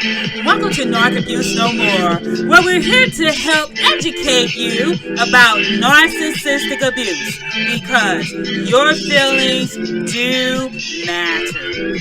Welcome to Narc Abuse No More, where we're here to help educate you about narcissistic abuse because your feelings do matter.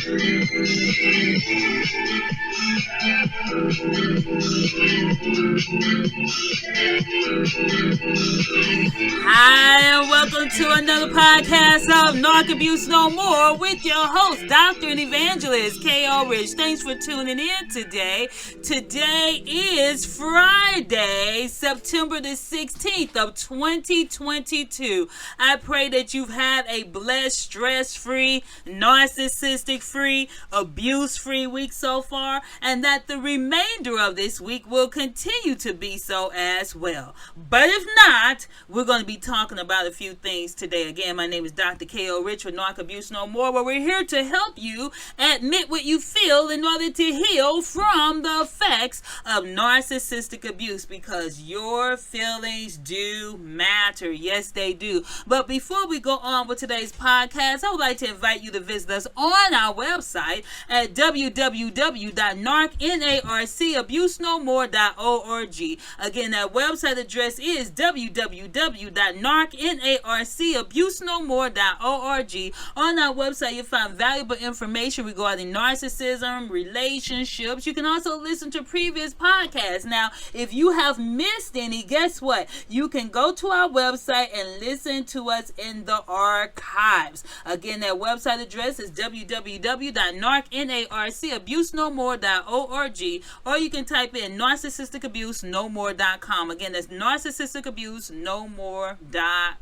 Hi, and welcome to another podcast of Narc Abuse No More with your host, Dr. and Evangelist K.O. Rich. Thanks for tuning in today. Today is Friday, September the 16th of 2022. I pray that you've had a blessed, stress-free, narcissistic-free, abuse-free week so far, and that the remainder of this week will continue to be so as well. But if not, we're going to be talking about a few things today. Again, my name is Dr. K.O. Rich with Narc Abuse No More, where we're here to help you admit what you feel in order to heal from the effects of narcissistic abuse, because your feelings do matter. Yes, they do. But before we go on with today's podcast, I would like to invite you to visit us on our website at www.narcabusenomore.org. Again, that website address is www.narcabusenomore.org. On our website, you'll find valuable information regarding narcissism, relationships. You can also listen to previous podcasts. Now, if you have missed any, guess what? You can go to our website and listen to us in the archives. Again, that website address is www.narcabusenomore.org, or you can type in narcissisticabusenomore.com. Again, that's narcissisticabusenomore.com.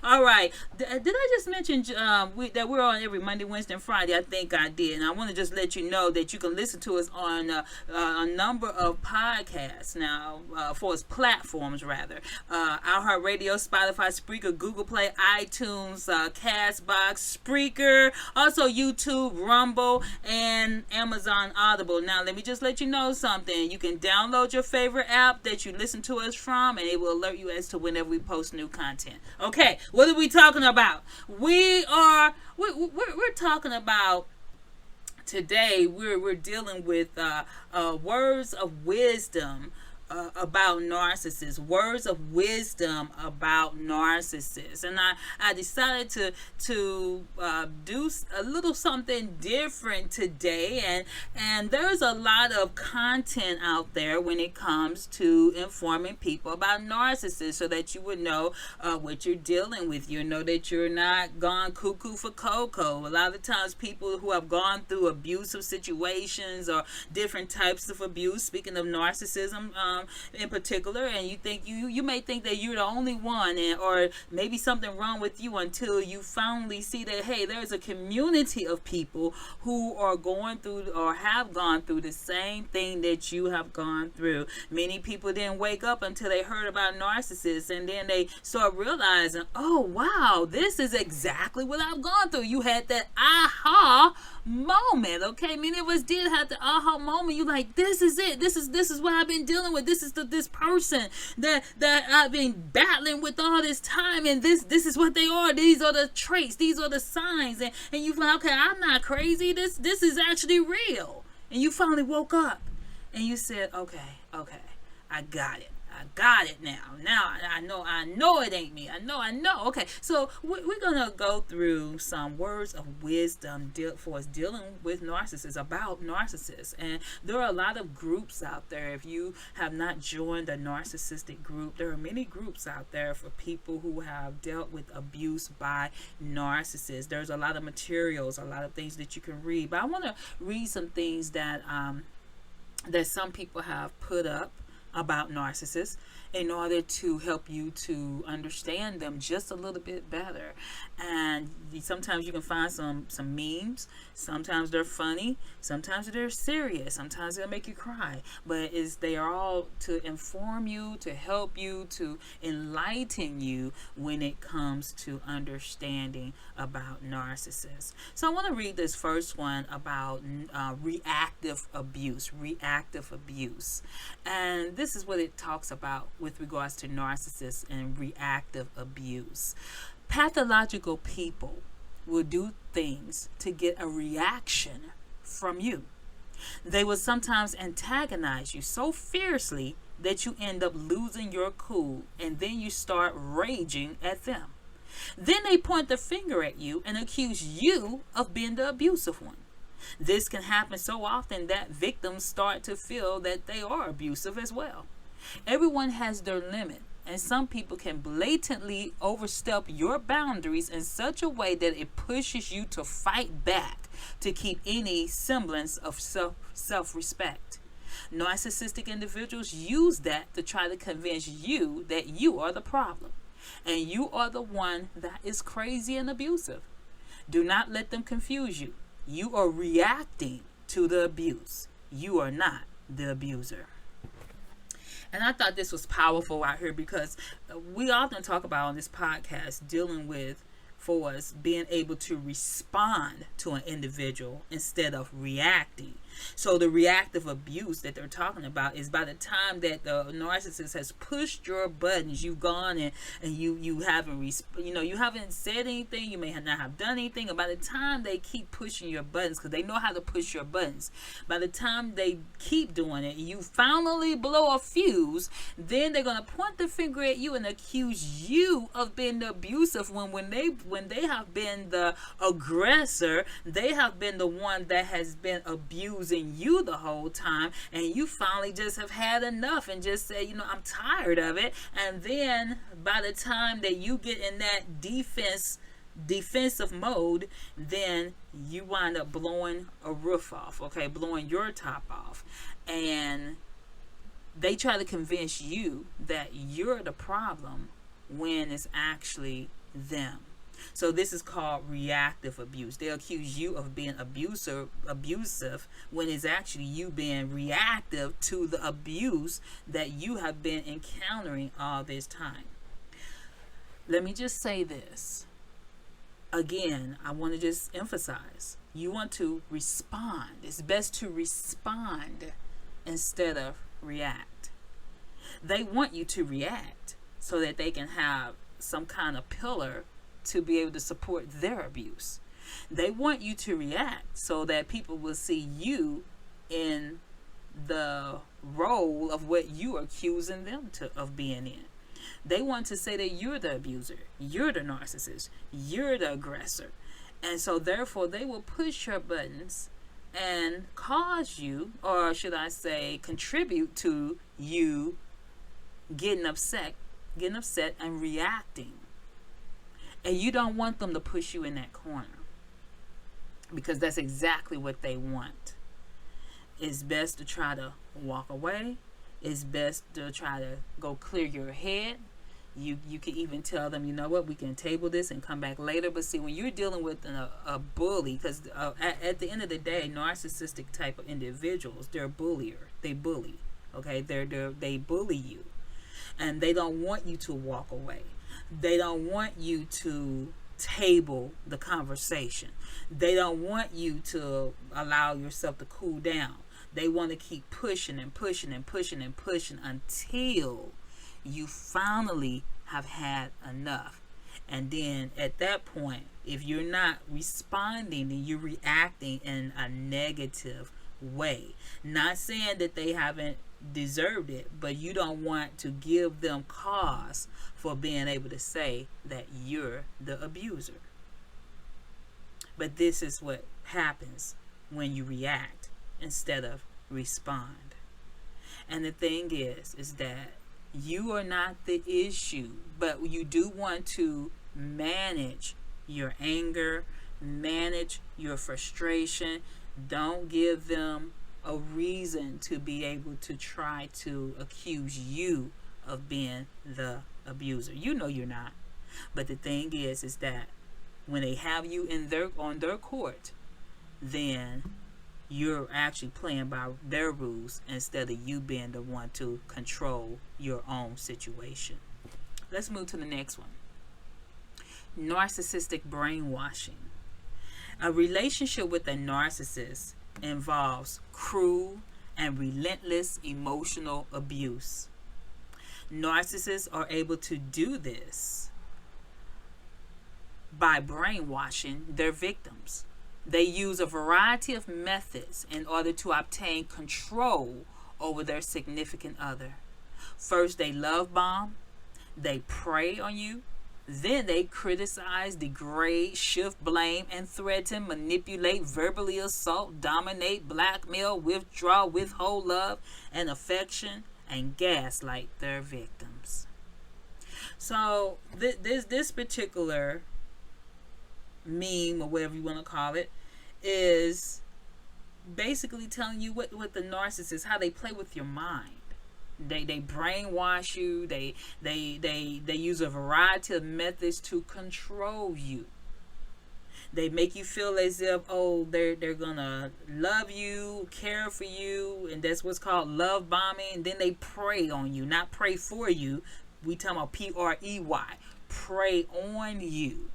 All right. Did I just mention that we're on every Monday, Wednesday, and Friday? I think I did. And I want to just let you know that you can listen to us on a number of podcasts now, for us platforms, rather. iHeartRadio, Spotify, Spreaker, Google Play, iTunes, Castbox, Spreaker, also YouTube, Rumble, and Amazon Audible. Now, let me just let you know something. You can download your favorite app that you listen to us from, and it will alert you as to whenever we post new content. Okay, what are we talking about? We're talking about today. We're dealing with words of wisdom about narcissists, words of wisdom about narcissists. And I decided to do a little something different today, and there's a lot of content out there when it comes to informing people about narcissists, so that you would know what you're dealing with. You know that you're not gone cuckoo for cocoa. A lot of times people who have gone through abusive situations or different types of abuse, speaking of narcissism, in particular, and you may think that you're the only one, or maybe something wrong with you, until you finally see that, hey, there's a community of people who are going through or have gone through the same thing that you have gone through. Many people didn't wake up until they heard about narcissists, and then they start realizing, oh wow, this is exactly what I've gone through. You had that aha moment. Okay, many of us did have the aha moment. You like, this is it. This is what I've been dealing with. This is this person that I've been battling with all this time, and this is what they are. These are the traits. These are the signs, and you find, okay, I'm not crazy. This is actually real. And you finally woke up, and you said, okay, I got it. I got it now. Now I know it ain't me. I know. Okay, so we're gonna go through some words of wisdom for us dealing with narcissists, about narcissists. And there are a lot of groups out there. If you have not joined a narcissistic group, there are many groups out there for people who have dealt with abuse by narcissists. There's a lot of materials, a lot of things that you can read. But I want to read some things that some people have put up about narcissists in order to help you to understand them just a little bit better. And sometimes you can find some memes. Sometimes they're funny. Sometimes they're serious. Sometimes they'll make you cry. But they are all to inform you, to help you, to enlighten you when it comes to understanding about narcissists. So I want to read this first one about reactive abuse. Reactive abuse. And this is what it talks about with regards to narcissists and reactive abuse. Pathological people will do things to get a reaction from you. They will sometimes antagonize you so fiercely that you end up losing your cool, and then you start raging at them. Then they point the finger at you and accuse you of being the abusive one. This can happen so often that victims start to feel that they are abusive as well. Everyone has their limit, and some people can blatantly overstep your boundaries in such a way that it pushes you to fight back to keep any semblance of self-respect. Narcissistic individuals use that to try to convince you that you are the problem and you are the one that is crazy and abusive. Do not let them confuse you. You are reacting to the abuse. You are not the abuser. And I thought this was powerful out here because we often talk about on this podcast dealing with, for us, being able to respond to an individual instead of reacting. So the reactive abuse that they're talking about is by the time that the narcissist has pushed your buttons, you've gone and you haven't you haven't said anything, you may not have done anything, and by the time they keep pushing your buttons, because they know how to push your buttons, by the time they keep doing it, you finally blow a fuse, then they're going to point the finger at you and accuse you of being the abusive one when they have been the aggressor. They have been the one that has been abusing you the whole time, and you finally just have had enough and just say, I'm tired of it. And then by the time that you get in that defensive mode, then you wind up blowing a roof off, blowing your top off, and they try to convince you that you're the problem when it's actually them. So this is called reactive abuse. They accuse you of being abusive when it's actually you being reactive to the abuse that you have been encountering all this time. Let me just say this. Again, I want to just emphasize, you want to respond. It's best to respond instead of react. They want you to react so that they can have some kind of pillar to be able to support their abuse. They want you to react so that people will see you in the role of what you are accusing them of being in. They want to say that you're the abuser, you're the narcissist, you're the aggressor. And so therefore they will push your buttons and cause you, or should I say contribute to you getting upset and reacting. And you don't want them to push you in that corner, because that's exactly what they want. It's best to try to walk away. It's best to try to go clear your head. You can even tell them, we can table this and come back later. But see, when you're dealing with a bully, because at the end of the day, narcissistic type of individuals, they're a bullier. They bully. They bully you, and they don't want you to walk away. They don't want you to table the conversation. They don't want you to allow yourself to cool down. They want to keep pushing and pushing and pushing and pushing until you finally have had enough. And then at that point, if you're not responding, then you're reacting in a negative way. Not saying that they haven't deserved it, but you don't want to give them cause for being able to say that you're the abuser. But this is what happens when you react instead of respond. And the thing is that you are not the issue, but you do want to manage your anger, manage your frustration. Don't give them a reason to be able to try to accuse you of being the abuser. You're not. But the thing is that when they have you on their court, then you're actually playing by their rules instead of you being the one to control your own situation. Let's move to the next one. Narcissistic brainwashing. A relationship with a narcissist involves cruel and relentless emotional abuse. Narcissists are able to do this by brainwashing their victims. They use a variety of methods in order to obtain control over their significant other. First, they love bomb, they prey on you, then they criticize, degrade, shift blame, and threaten, manipulate, verbally assault, dominate, blackmail, withdraw, withhold love and affection, and gaslight their victims. So this particular meme, or whatever you want to call it, is basically telling you what the narcissist, how they play with your mind. They brainwash you. They use a variety of methods to control you. They make you feel as if, oh, they're gonna love you, care for you, and that's what's called love bombing. And then they prey on you, not pray for you. We talking about PREY, prey on you.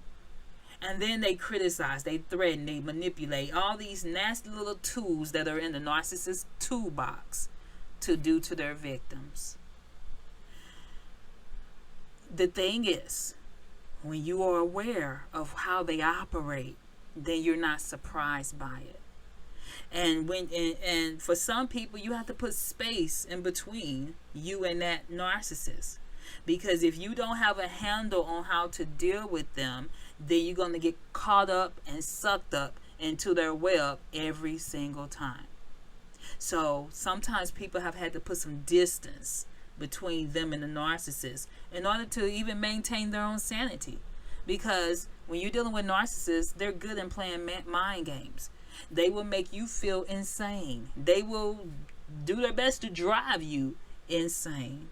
And then they criticize, they threaten, they manipulate, all these nasty little tools that are in the narcissist toolbox to do to their victims. The thing is, when you are aware of how they operate, then you're not surprised by it. And for some people, you have to put space in between you and that narcissist. Because if you don't have a handle on how to deal with them, then you're going to get caught up and sucked up into their web every single time. So sometimes people have had to put some distance between them and the narcissist in order to even maintain their own sanity. Because when you're dealing with narcissists, they're good in playing mind games. They will make you feel insane. They will do their best to drive you insane.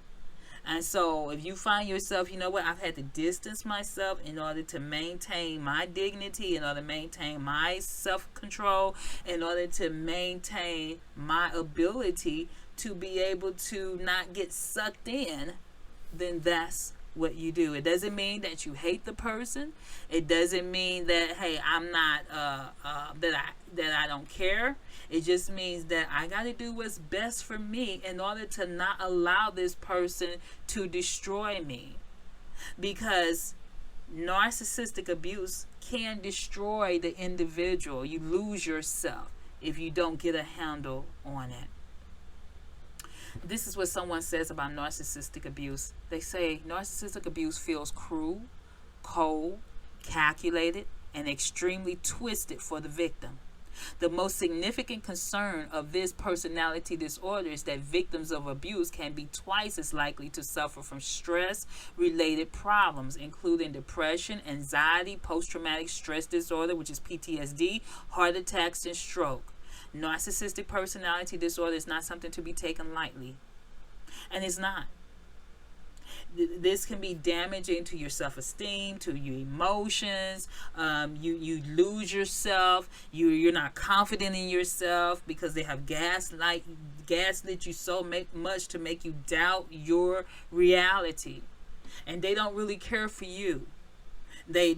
And so if you find yourself, you know what, I've had to distance myself in order to maintain my dignity, in order to maintain my self-control, in order to maintain my ability to be able to not get sucked in, then that's what you do. It doesn't mean that you hate the person. It doesn't mean that, hey, I'm not that I don't care. It just means that I got to do what's best for me in order to not allow this person to destroy me. Because narcissistic abuse can destroy the individual. You lose yourself if you don't get a handle on it. This is what someone says about narcissistic abuse. They say narcissistic abuse feels cruel, cold, calculated, and extremely twisted for the victim. The most significant concern of this personality disorder is that victims of abuse can be twice as likely to suffer from stress-related problems, including depression, anxiety, post-traumatic stress disorder, which is PTSD, heart attacks, and stroke. Narcissistic personality disorder is not something to be taken lightly. And it's not. This can be damaging to your self-esteem, to your emotions. You lose yourself. You're not confident in yourself because they have gaslit you so much to make you doubt your reality. And they don't really care for you. They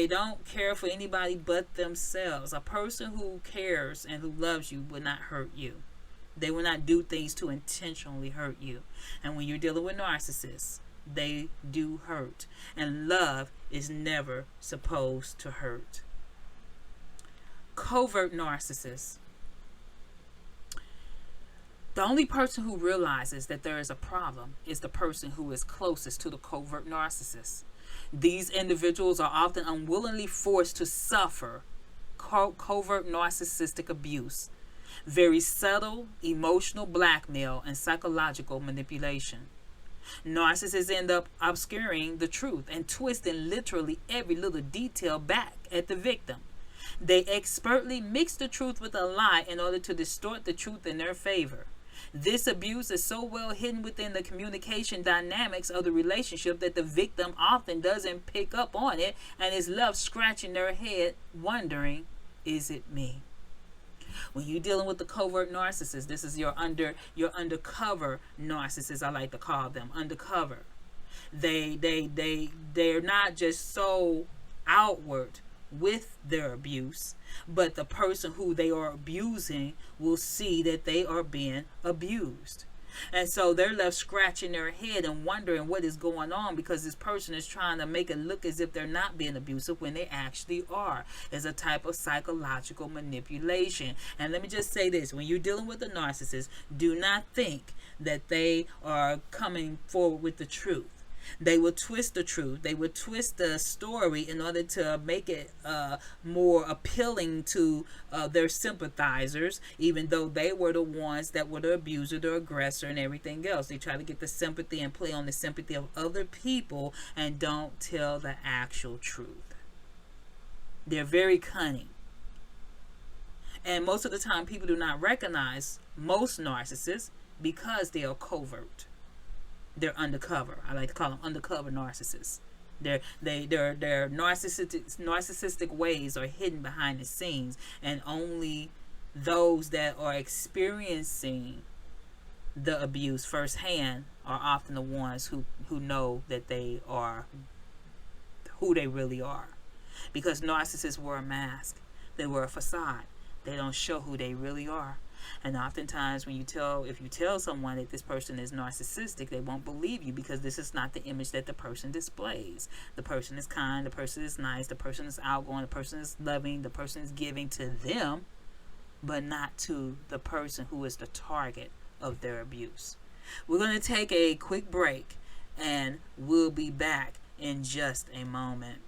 don't care for anybody but themselves. A person who cares and who loves you will not hurt you. They will not do things to intentionally hurt you. And when you're dealing with narcissists, they do hurt. And love is never supposed to hurt. Covert narcissists. The only person who realizes that there is a problem is the person who is closest to the covert narcissist. These individuals are often unwillingly forced to suffer covert narcissistic abuse, very subtle emotional blackmail, and psychological manipulation. Narcissists end up obscuring the truth and twisting literally every little detail back at the victim. They expertly mix the truth with a lie in order to distort the truth in their favor. This abuse is so well hidden within the communication dynamics of the relationship that the victim often doesn't pick up on it and is left scratching their head wondering, is it me? When you're dealing with the covert narcissist, this is your undercover narcissist, I like to call them, undercover. They're not just so outward with their abuse, but the person who they are abusing will see that they are being abused. And so they're left scratching their head and wondering what is going on, because this person is trying to make it look as if they're not being abusive when they actually are. It's a type of psychological manipulation. And let me just say this: when you're dealing with a narcissist, do not think that they are coming forward with the truth. They will twist the truth. They will twist the story in order to make it more appealing to their sympathizers, even though they were the ones that were the abuser, the aggressor, and everything else. They try to get the sympathy and play on the sympathy of other people and don't tell the actual truth. They're very cunning. And most of the time, people do not recognize most narcissists because they are covert. They're undercover. I like to call them undercover narcissists. Their narcissistic ways are hidden behind the scenes, and only those that are experiencing the abuse firsthand are often the ones who know that they are who they really are. Because narcissists wear a mask. They wear a facade. They don't show who they really are. And oftentimes if you tell someone that this person is narcissistic, they won't believe you, because this is not the image that the person displays. The person is kind, the person is nice, the person is outgoing, the person is loving, the person is giving to them, but not to the person who is the target of their abuse. We're going to take a quick break, and we'll be back in just a moment.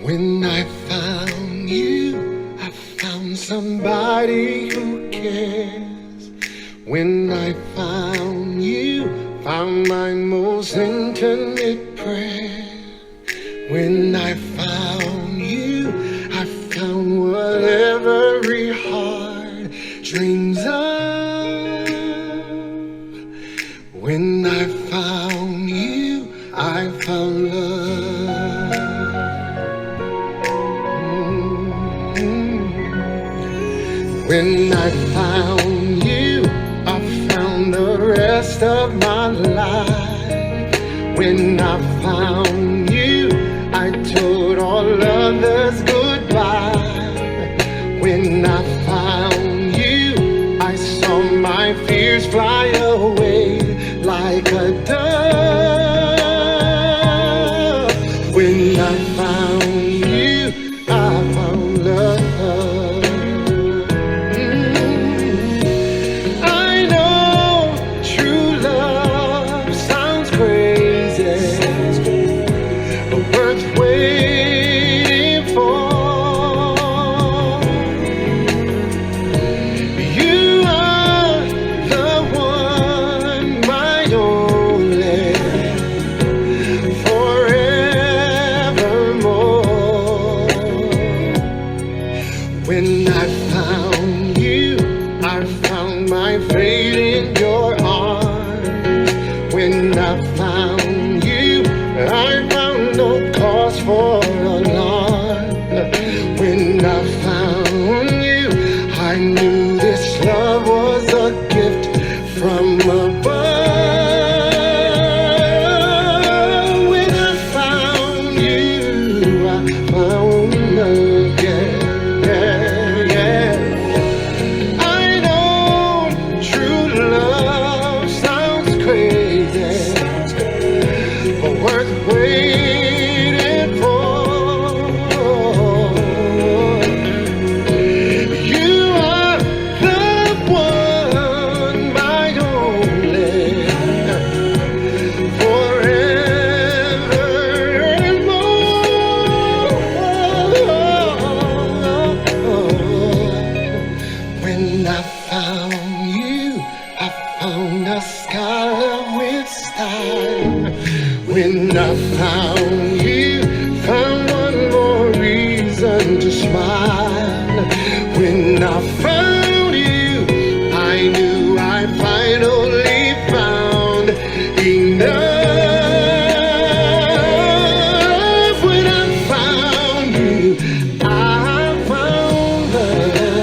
When I found you, I found somebody who cares. When I found you, found my most intimate prayer. When I found you, I found what every heart dreams of. When I found you, I found love. When I found you, I found the rest of my life. When I found you, I told all others goodbye. When I found you, I saw my fears fly away like a dove. When I found you, I found love. When I found you, I found my fate in your arms. When I found you, I found no cause for alarm. When I found you, I knew this love was a gift from above. When I found you, I found love, yeah. When I found you, I found a scholar with style. When I found you, found one more reason to smile. When I found you, I knew I finally found enough. When I found you, I found love.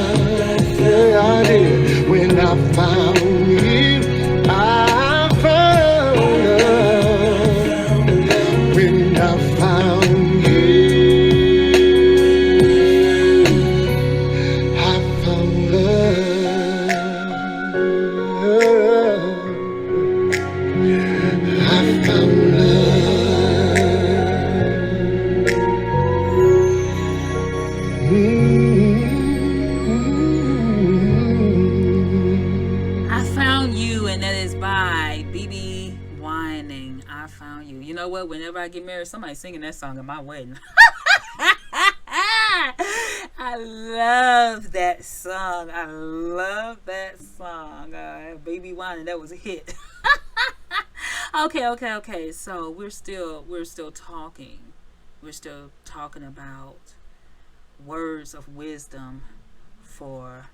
what? Whenever I get married, somebody's singing that song at my wedding. I love that song. I love that song. Baby Whining, that was a hit. Okay. So we're still talking. We're still talking about words of wisdom for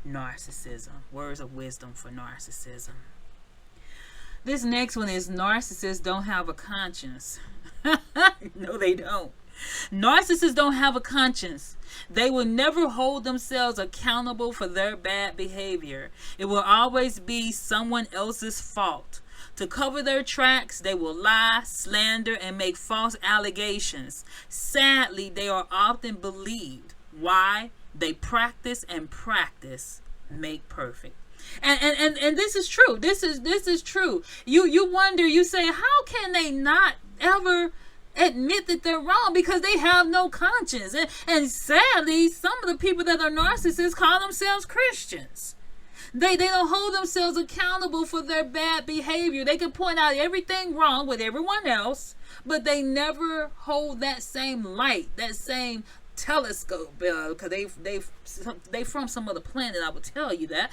narcissism. Words of wisdom for narcissism. This next one is narcissists don't have a conscience. No, they don't. Narcissists don't have a conscience. They will never hold themselves accountable for their bad behavior. It will always be someone else's fault. To cover their tracks, they will lie, slander, and make false allegations. Sadly, they are often believed. Why? They practice and practice make perfect. And this is true. This is true. You wonder, you say, how can they not ever admit that they're wrong? Because they have no conscience. And sadly, some of the people that are narcissists call themselves Christians. They don't hold themselves accountable for their bad behavior. They can point out everything wrong with everyone else, but they never hold that same light, that same telescope, because they from some other planet, I will tell you that.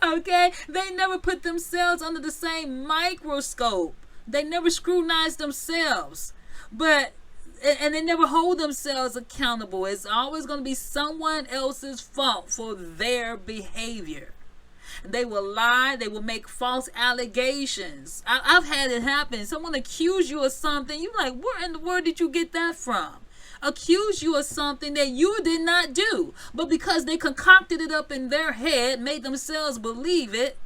Okay, they never put themselves under the same microscope. They never scrutinize themselves, and they never hold themselves accountable. It's always going to be someone else's fault for their behavior. They will lie. They will make false allegations. I've had it happen. Someone accuse you of something. You're like, where in the world did you get that from? Accuse you of something that you did not do. But because they concocted it up in their head, made themselves believe it,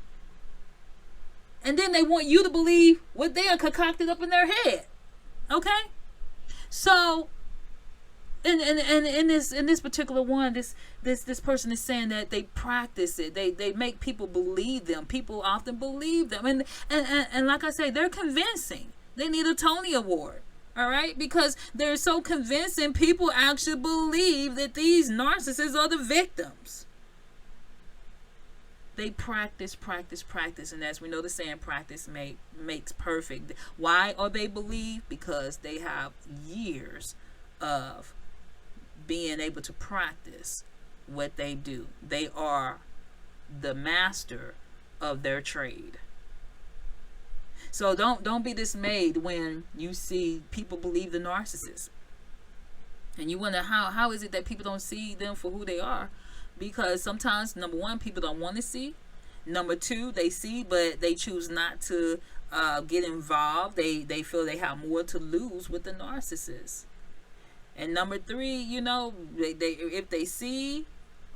and then they want you to believe what they are concocted up in their head. Okay? So, in this particular one, this person is saying that they practice it. They make people believe them. People often believe them, and like I say, they're convincing. They need a Tony Award. All right, because they're so convincing, people actually believe that these narcissists are the victims. They practice, and as we know the saying, practice makes perfect. Why are they believed? Because they have years of being able to practice what they do. They are the master of their trade. So don't be dismayed when you see people believe the narcissist. And you wonder how is it that people don't see them for who they are? Because sometimes, number one, people don't want to see. Number two, they see, but they choose not to get involved. They feel they have more to lose with the narcissist. And number three, they if they see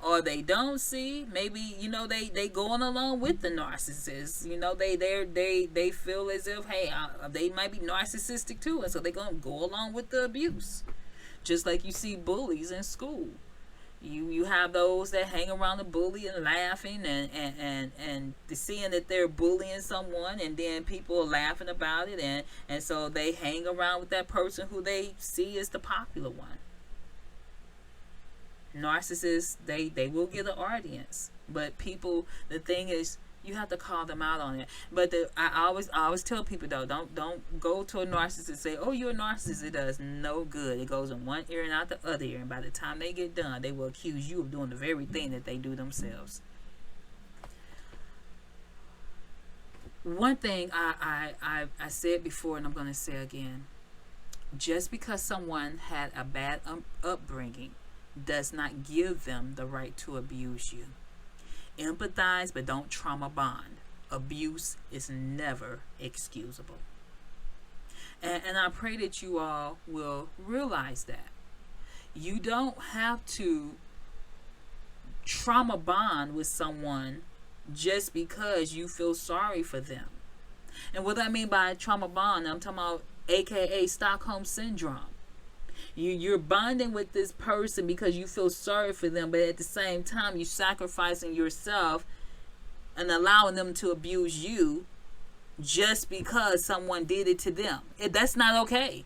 or they don't see, maybe they going along with the narcissist. They feel as if, hey, they might be narcissistic too, and so they're gonna go along with the abuse. Just like you see bullies in school. You have those that hang around the bully and laughing and seeing that they're bullying someone, and then people are laughing about it, and so they hang around with that person who they see as the popular one. Narcissists, they will get an audience, but people, the thing is, you have to call them out on it. But I always tell people though, don't go to a narcissist and say, oh, you're a narcissist. It does no good. It goes in one ear and out the other ear, and by the time they get done, they will accuse you of doing the very thing that they do themselves. One thing I said before, and I'm going to say again, just because someone had a bad upbringing does not give them the right to abuse you. Empathize, but don't trauma bond. Abuse is never excusable. And I pray that you all will realize that. You don't have to trauma bond with someone just because you feel sorry for them. And what I mean by trauma bond, I'm talking about AKA Stockholm Syndrome. You're bonding with this person because you feel sorry for them, but at the same time, you're sacrificing yourself and allowing them to abuse you just because someone did it to them. That's not okay.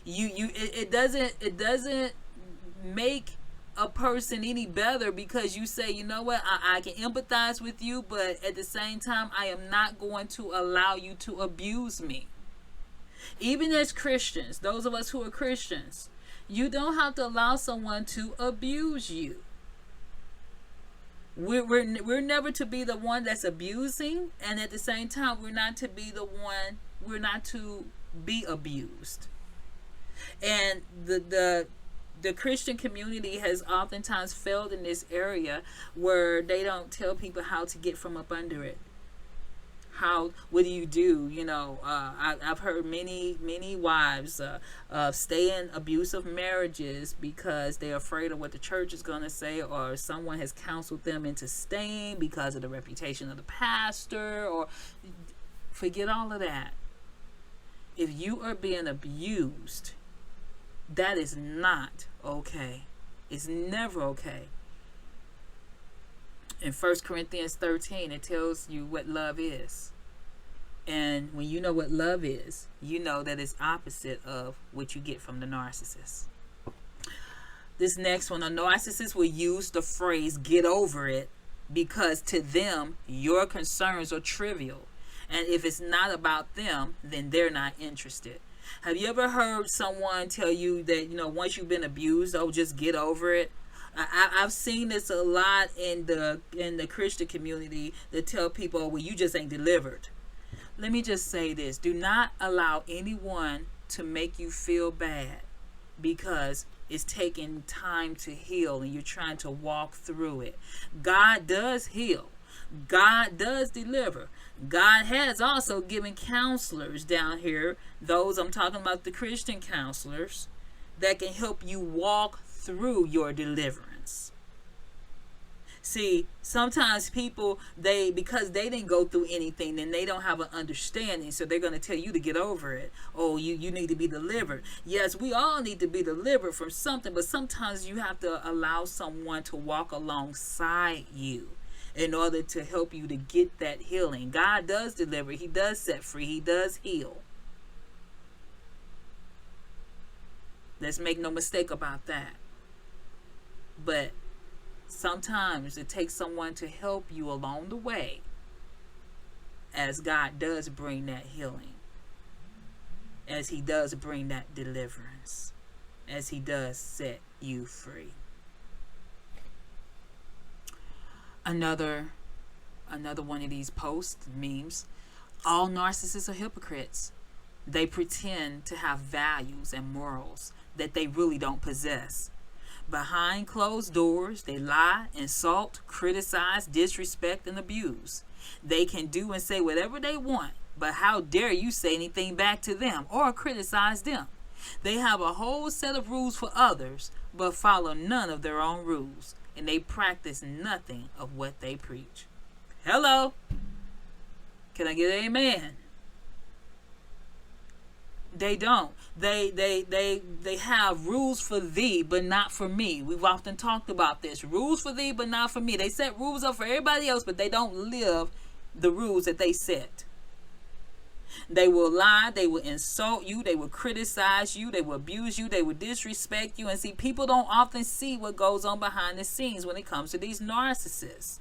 It doesn't make a person any better because you say, you know what, I can empathize with you, but at the same time, I am not going to allow you to abuse me. Even as Christians, those of us who are Christians, you don't have to allow someone to abuse you. We're never to be the one that's abusing, and at the same time, we're not to be abused. And the Christian community has oftentimes failed in this area where they don't tell people how to get from up under it. What do you do? I've heard many wives stay in abusive marriages because they're afraid of what the church is going to say, or someone has counseled them into staying because of the reputation of the pastor, or forget all of that. If you are being abused, that is not okay. It's never okay. In 1 Corinthians 13, it tells you what love is. And when you know what love is, you know that it's opposite of what you get from the narcissist. This next one, a narcissist will use the phrase, get over it, because to them, your concerns are trivial. And if it's not about them, then they're not interested. Have you ever heard someone tell you that, once you've been abused, just get over it? I've seen this a lot in the Christian community that tell people, well, you just ain't delivered. Let me just say this. Do not allow anyone to make you feel bad because it's taking time to heal and you're trying to walk through it. God does heal. God does deliver. God has also given counselors down here, those I'm talking about, the Christian counselors, that can help you walk through your deliverance. See, sometimes people, because they didn't go through anything, then they don't have an understanding, so they're going to tell you to get over it. Oh, you need to be delivered. Yes, we all need to be delivered from something, but sometimes you have to allow someone to walk alongside you in order to help you to get that healing. God does deliver. He does set free. He does heal. Let's make no mistake about that. But sometimes it takes someone to help you along the way, as God does bring that healing, as He does bring that deliverance, as He does set you free. Another one of these posts, memes, all narcissists are hypocrites. They pretend to have values and morals that they really don't possess. Behind closed doors, they lie, insult, criticize, disrespect, and abuse. They can do and say whatever they want, but how dare you say anything back to them or criticize them? They have a whole set of rules for others, but follow none of their own rules, and they practice nothing of what they preach. Hello? Can I get an amen? They don't. They have rules for thee, but not for me. We've often talked about this. Rules for thee, but not for me. They set rules up for everybody else, but they don't live the rules that they set. They will lie. They will insult you. They will criticize you. They will abuse you. They will disrespect you. And see, people don't often see what goes on behind the scenes when it comes to these narcissists.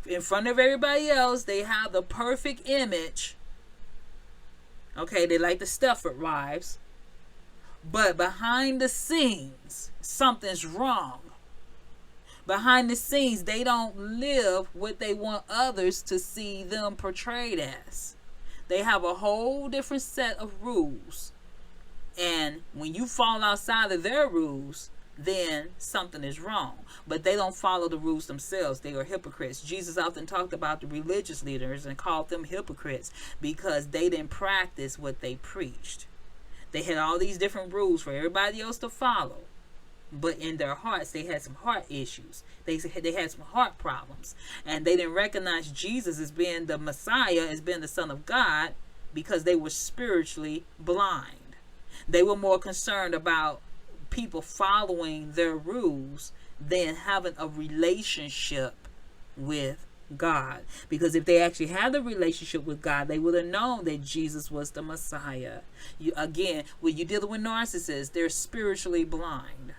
In front of everybody else, they have the perfect image. Okay, they like the Stepford wives. But behind the scenes, something's wrong. Behind the scenes, they don't live what they want others to see them portrayed as. They have a whole different set of rules. And when you fall outside of their rules, then something is wrong. But they don't follow the rules themselves. They are hypocrites. Jesus often talked about the religious leaders and called them hypocrites because they didn't practice what they preached. They had all these different rules for everybody else to follow. But in their hearts, they had some heart issues. They had some heart problems. And they didn't recognize Jesus as being the Messiah, as being the Son of God, because they were spiritually blind. They were more concerned about people following their rules than having a relationship with God. Because if they actually had a relationship with God, they would have known that Jesus was the Messiah. When you're dealing with narcissists, they're spiritually blind.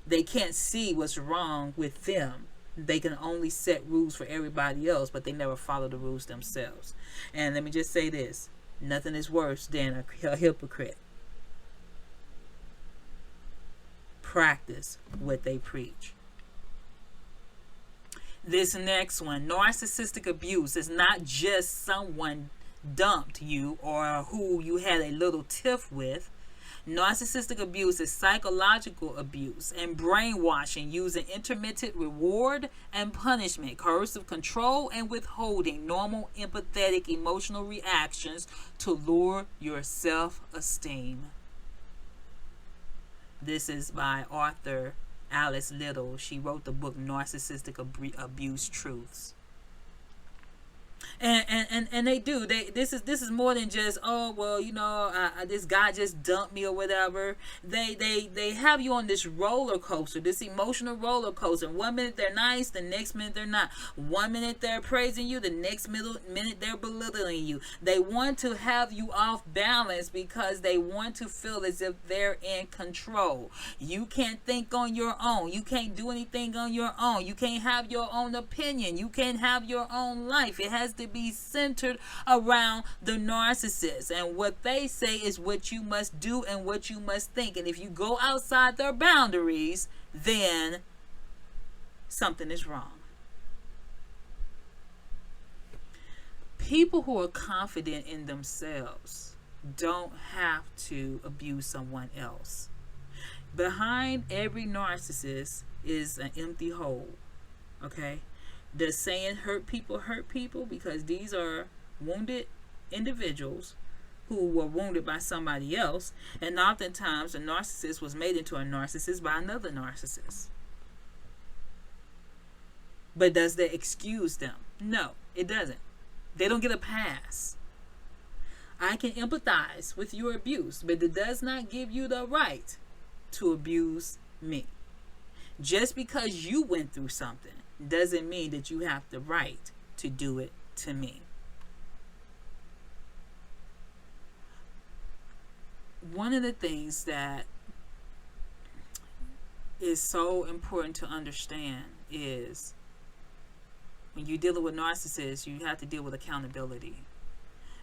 They can't see what's wrong with them. They can only set rules for everybody else, but they never follow the rules themselves. And let me just say this: nothing is worse than a hypocrite. Practice what they preach. This next one, narcissistic abuse, is not just someone dumped you or who you had a little tiff with. Narcissistic abuse is psychological abuse and brainwashing using intermittent reward and punishment, coercive control and withholding normal empathetic emotional reactions to lure your self-esteem. This is by author Alice Little. She wrote the book Narcissistic Abuse Truths. And they do. This is more than just, oh well, this guy just dumped me or whatever. They have you on this roller coaster, this emotional roller coaster. 1 minute they're nice, the next minute they're not. 1 minute they're praising you, the next minute they're belittling you. They want to have you off balance because they want to feel as if they're in control. You can't think on your own. You can't do anything on your own. You can't have your own opinion. You can't have your own life. It has to be centered around the narcissist, and what they say is what you must do and what you must think. And if you go outside their boundaries, then something is wrong. People who are confident in themselves don't have to abuse someone else. Behind every narcissist is an empty hole. Okay? The saying hurt people because these are wounded individuals who were wounded by somebody else, and oftentimes a narcissist was made into a narcissist by another narcissist. But does that excuse them? No, it doesn't. They don't get a pass. I can empathize with your abuse, but it does not give you the right to abuse me. Just because you went through something doesn't mean that you have the right to do it to me. One of the things that is so important to understand is when you're dealing with narcissists, you have to deal with accountability,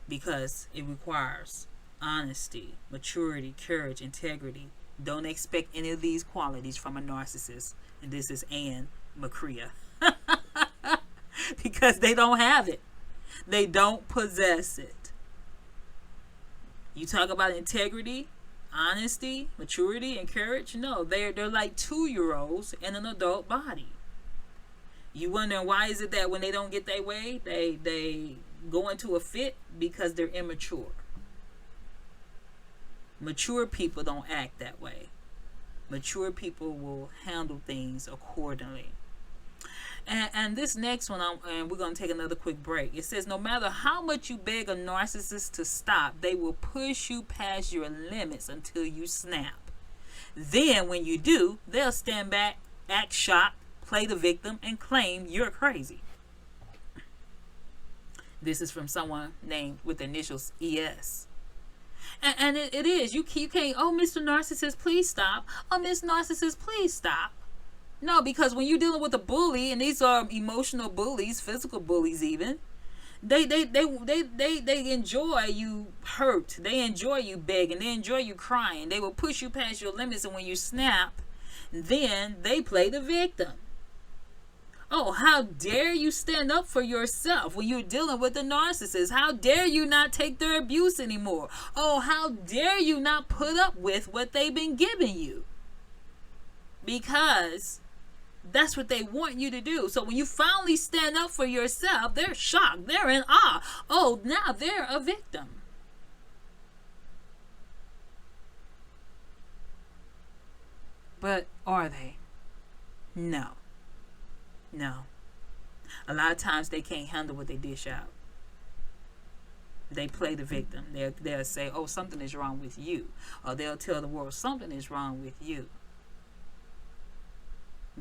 because it requires honesty, maturity, courage, integrity. Don't expect any of these qualities from a narcissist. And this is Anne McCrea. Because they don't have it. They don't possess it. You talk about integrity, honesty, maturity, and courage. No, they're like 2-year-olds in an adult body. You wonder why is it that when they don't get their way, they go into a fit? Because they're immature. Mature people don't act that way. Mature people will handle things accordingly. And this next one, and we're going to take another quick break. It says, no matter how much you beg a narcissist to stop, they will push you past your limits until you snap. Then when you do, they'll stand back, act shocked, play the victim, and claim you're crazy. This is from someone named with the initials ES. And it is. You can't, oh, Mr. Narcissist, please stop. Oh, Miss Narcissist, please stop. No, because when you're dealing with a bully, and these are emotional bullies, physical bullies even, they enjoy you hurt. They enjoy you begging. They enjoy you crying. They will push you past your limits, and when you snap, then they play the victim. Oh, how dare you stand up for yourself when you're dealing with a narcissist? How dare you not take their abuse anymore? Oh, how dare you not put up with what they've been giving you? Because that's what they want you to do. So when you finally stand up for yourself, they're shocked. They're in awe. Oh, now they're a victim. But are they? No. No. A lot of times they can't handle what they dish out. They play the victim. They'll say, oh, something is wrong with you. Or they'll tell the world, something is wrong with you.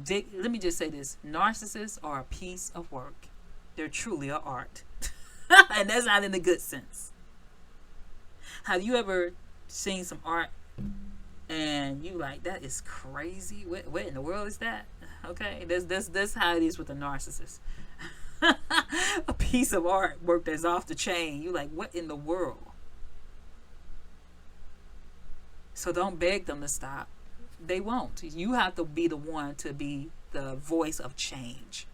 Let me just say this. Narcissists are a piece of work. They're truly an art. And that's not in the good sense. Have you ever seen some art And you like, that is crazy. What in the world is that? Okay, that's how it is with a narcissist. A piece of artwork that's off the chain. You like, what in the world? So don't beg them to stop. They won't. You have to be the one to be the voice of change.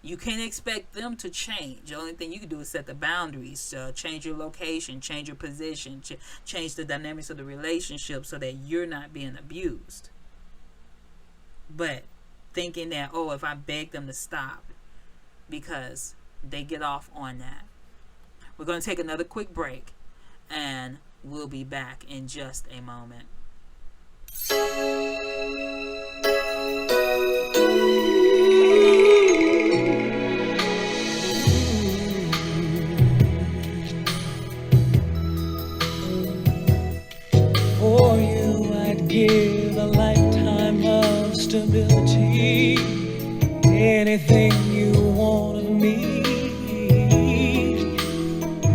You can't expect them to change. The only thing you can do is set the boundaries, change your location, change your position, change the dynamics of the relationship so that you're not being abused. But thinking that, oh, if I beg them to stop, because they get off on that. We're going to take another quick break, and we'll be back in just a moment. For you, I'd give a lifetime of stability. Anything you want of me.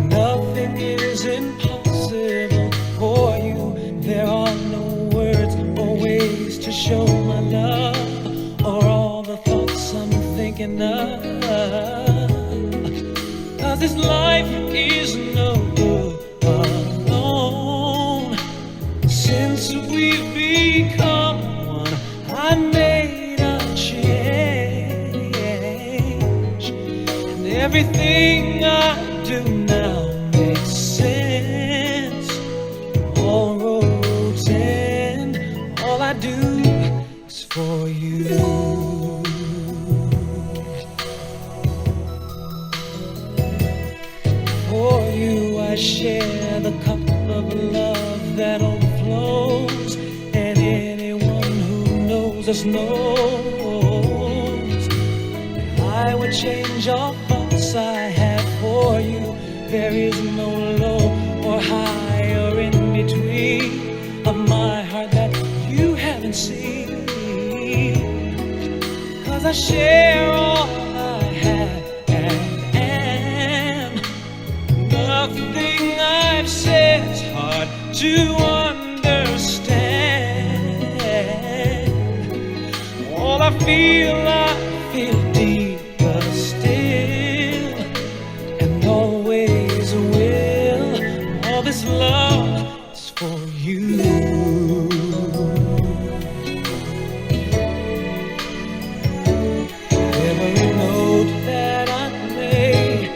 Nothing is impossible for you. There are no words or ways to show my love, or all the thoughts I'm thinking of. 'Cause this life is no good alone. Since we've become one, I made a change, and everything I do now makes sense. All roads end, all I do is for you. For you, I share the cup of love that overflows, and anyone who knows us knows I would change all thoughts I have for you. There is no low or high or in between of my heart that you haven't seen. 'Cause I share all I have and am. Nothing I've said's hard to understand. All I feel deeper still, and always will. All this love is for you. Every note that I play,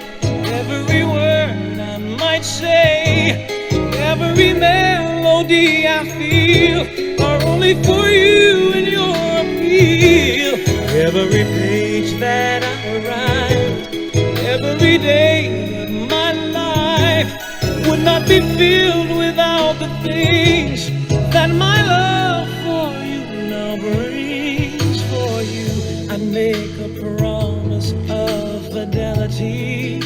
every word I might say, every melody I feel are only for you and your appeal. Every page that I write, every day of my life would not be filled without the things that my love for you now brings. For you, I make a promise of fidelity,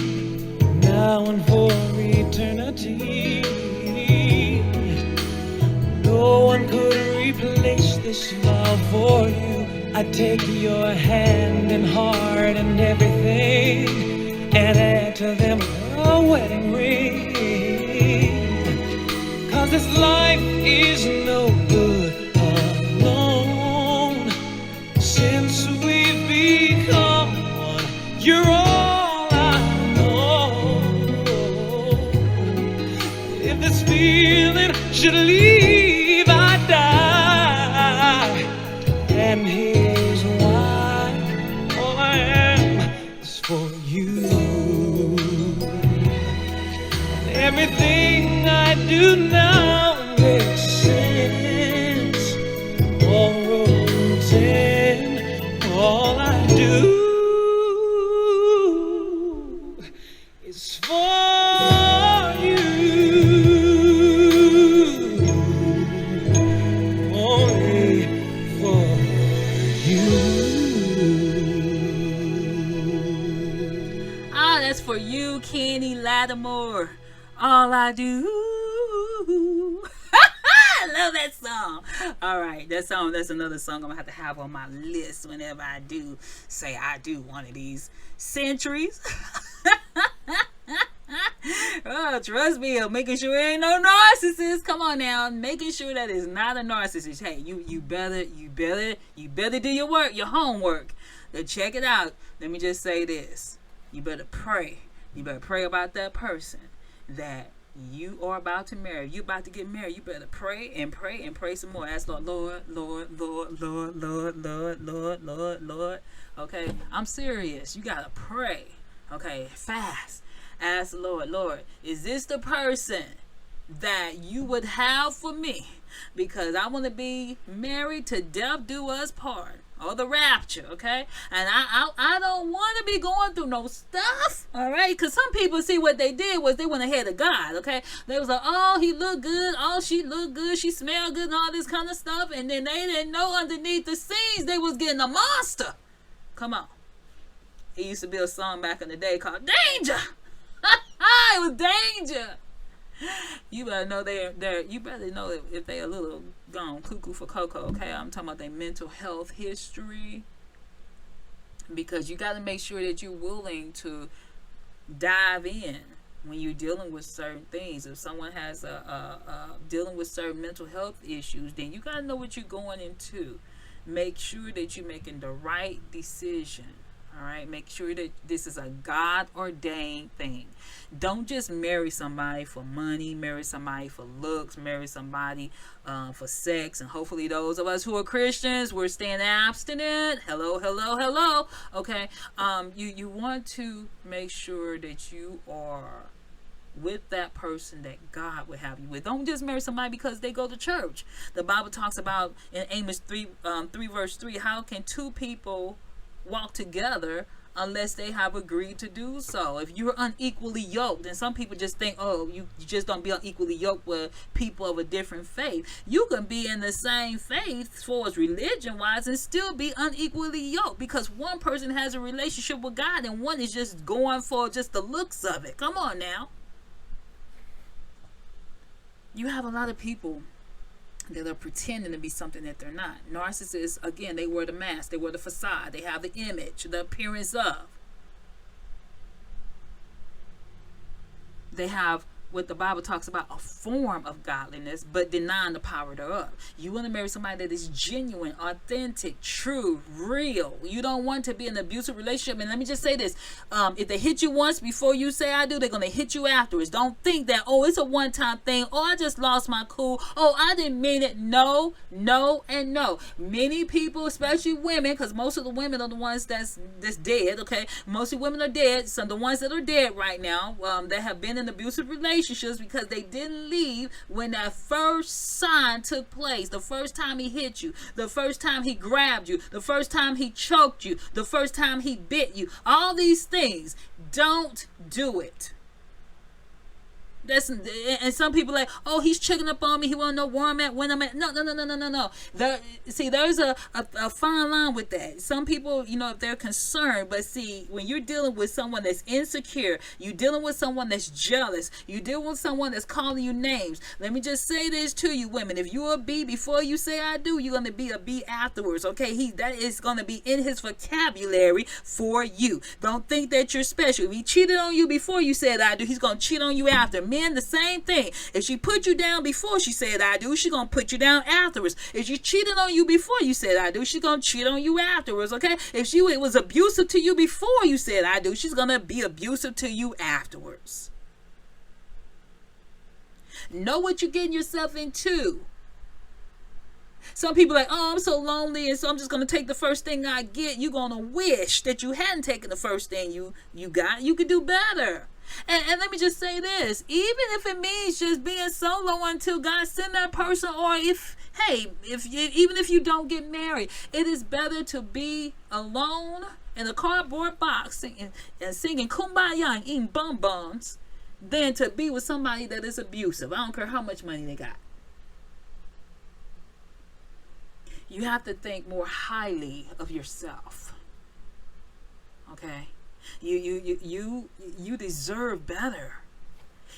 now and for eternity. No one could replace this love for you. I take your hand and heart and everything, and add to them a wedding ring. 'Cause this life is no good alone. Since we've become one, you're all I know. If this feeling should leave, I die. And here's why: all I am is for you. Everything I do now makes sense. All roads end, all I do is for you. Only for you. Ah, that's for you, Kenny Lattimore. All I do. I love that song. All right, that's another song I'm gonna have on my list whenever I do say I do one of these centuries. Oh, trust me, I'm making sure it ain't no narcissist. Come on now, making sure that it's not a narcissist. Hey, you better do your work, your homework. Then check it out. Let me just say this: you better pray. You better pray about that person that you are about to marry. You about to get married. You better pray and pray and pray some more. Ask Lord, Lord. Okay, I'm serious. You gotta pray. Okay, fast. Ask the Lord, is this the person that you would have for me? Because I want to be married to death do us part, or the rapture, okay? And I don't want to be going through no stuff, all right? Because some people, see, what they did was they went ahead of God, okay? They was like, oh, he looked good, oh, she looked good, she smelled good, and all this kind of stuff, and then they didn't know underneath the scenes they was getting a monster. Come on. It used to be a song back in the day called Danger. It was danger. You better know you better know if they a little gone cuckoo for cocoa, okay? I'm talking about their mental health history. Because you got to make sure that you're willing to dive in when you're dealing with certain things. If someone has dealing with certain mental health issues, then you got to know what you're going into. Make sure that you're making the right decision. All right, make sure that this is a God-ordained thing. Don't just marry somebody for money, marry somebody for looks, marry somebody for sex. And hopefully those of us who are Christians, we're staying abstinent. Hello. Okay, you want to make sure that you are with that person that God would have you with. Don't just marry somebody because they go to church. The Bible talks about in Amos 3 verse 3, how can two people walk together unless they have agreed to do so? If you're unequally yoked, and some people just think, oh, you just don't be unequally yoked with people of a different faith. You can be in the same faith as far as religion wise and still be unequally yoked, because one person has a relationship with God and one is just going for just the looks of it. Come on now. You have a lot of people that are pretending to be something that they're not. Narcissists, again, they wear the mask, they wear the facade, they have the image, the appearance of. They have what the Bible talks about, a form of godliness, but denying the power thereof. You want to marry somebody that is genuine, authentic, true, real. You don't want to be in an abusive relationship. And let me just say this. If they hit you once before you say I do, they're going to hit you afterwards. Don't think that, oh, it's a one-time thing. Oh, I just lost my cool. Oh, I didn't mean it. No, and no. Many people, especially women, because most of the women are the ones that's dead, okay? Mostly women are dead. Some of the ones that are dead right now, that have been in abusive relationships, because they didn't leave when that first sign took place. The first time he hit you, the first time he grabbed you, the first time he choked you, the first time he bit you. All these things, don't do it. And some people like, oh, he's checking up on me. He want to know where I'm at, when I'm at. No. There's a fine line with that. Some people, if they're concerned, but see, when you're dealing with someone that's insecure, you're dealing with someone that's jealous, you're dealing with someone that's calling you names. Let me just say this to you, women. If you're a B before you say I do, you're going to be a B afterwards, okay? That is going to be in his vocabulary for you. Don't think that you're special. If he cheated on you before you said I do, he's going to cheat on you after. Men, the same thing. If she put you down before she said I do, she's gonna put you down afterwards. If she cheated on you before you said I do, she's gonna cheat on you afterwards, okay? If it was abusive to you before you said I do, she's gonna be abusive to you afterwards. Know what you're getting yourself into. Some people are like, oh, I'm so lonely, and so I'm just going to take the first thing I get. You're going to wish that you hadn't taken the first thing you got. You could do better. And let me just say this. Even if it means just being solo until God send that person, or even if you don't get married, it is better to be alone in a cardboard box and singing Kumbaya and eating bum-bums than to be with somebody that is abusive. I don't care how much money they got. You have to think more highly of yourself. Okay? You deserve better.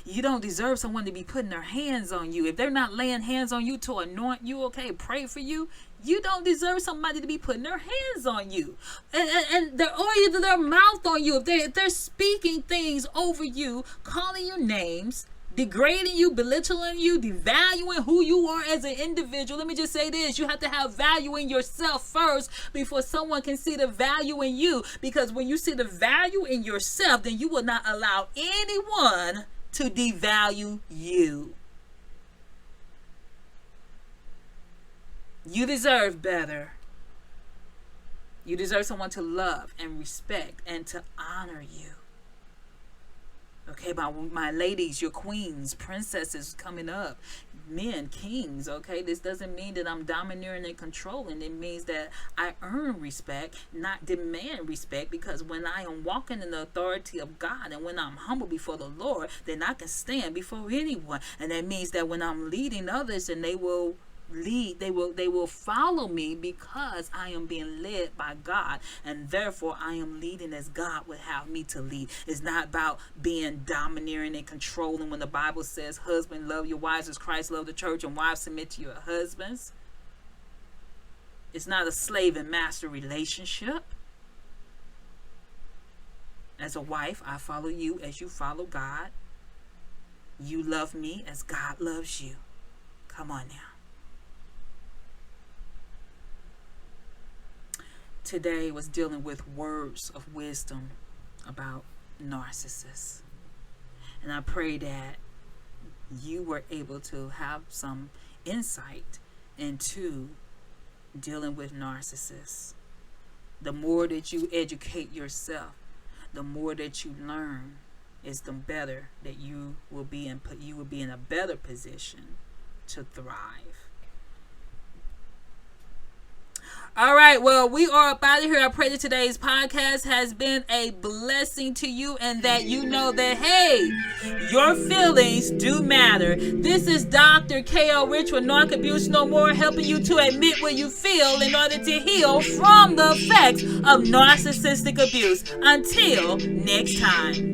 You don't deserve someone to be putting their hands on you. If they're not laying hands on you to anoint you, okay, pray for you, you don't deserve somebody to be putting their hands on you. And or either their mouth on you. If they're speaking things over you, calling you names, degrading you, belittling you, devaluing who you are as an individual. Let me just say this. You have to have value in yourself first before someone can see the value in you. Because when you see the value in yourself, then you will not allow anyone to devalue you. You deserve better. You deserve someone to love and respect and to honor you. Okay, my ladies, your queens, princesses coming up, men, kings, okay? This doesn't mean that I'm domineering and controlling. It means that I earn respect, not demand respect, because when I am walking in the authority of God and when I'm humble before the Lord, then I can stand before anyone. And that means that when I'm leading others, and they will follow me because I am being led by God, and therefore I am leading as God would have me to lead. It's not about being domineering and controlling. When the Bible says, husband, love your wives as Christ loved the church, and wives, submit to your husbands. It's not a slave and master relationship. As a wife, I follow you as you follow God. You love me as God loves you. Come on now. Today was dealing with words of wisdom about narcissists. And I pray that you were able to have some insight into dealing with narcissists. The more that you educate yourself, the more that you learn, is the better that you will be in a better position to thrive. All right, well, we are up out of here. I pray that today's podcast has been a blessing to you, and that you know that, hey, your feelings do matter. This is Dr. K.O. Rich with Narc Abuse No More, helping you to admit what you feel in order to heal from the effects of narcissistic abuse. Until next time.